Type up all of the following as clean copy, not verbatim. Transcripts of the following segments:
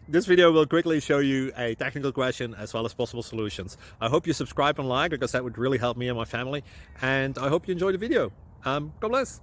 This video will quickly show you a technical question as well as possible solutions. I hope you subscribe and like, because that would really help me and my family. And I hope you enjoy the video. God bless.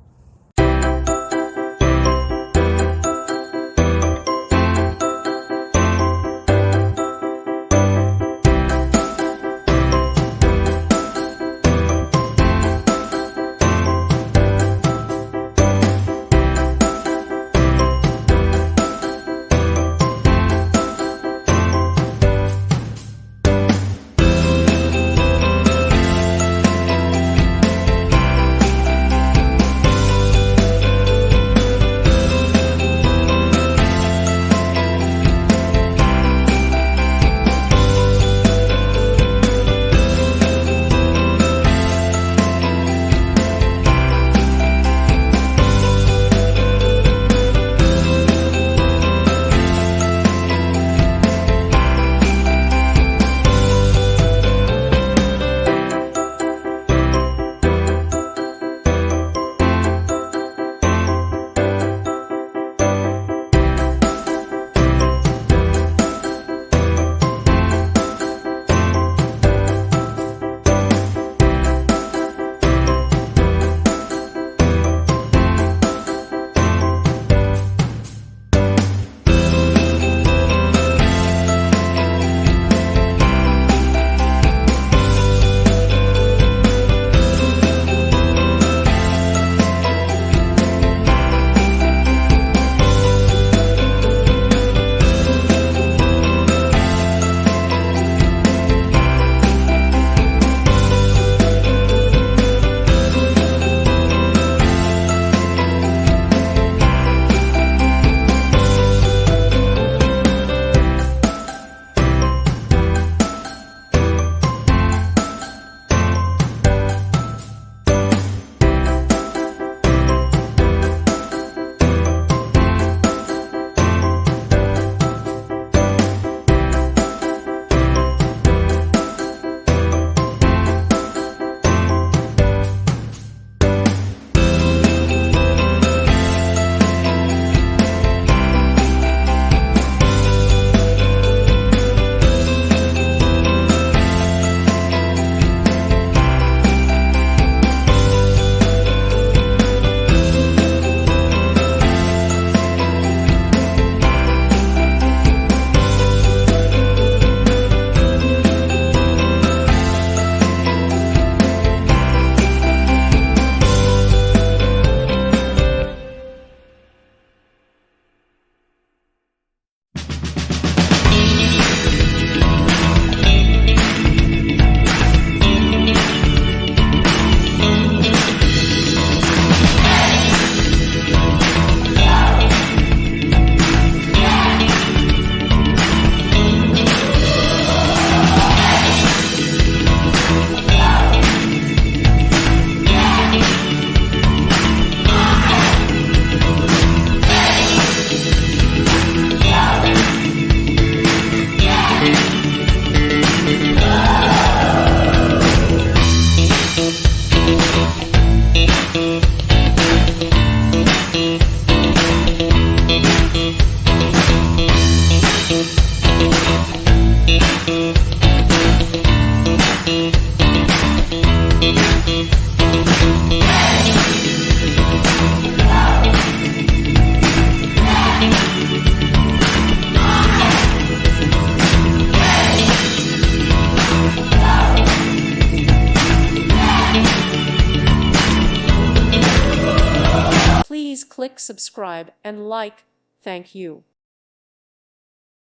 Please click subscribe and like. Thank you.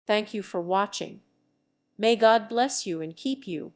Thank you for watching. May God bless you and keep you.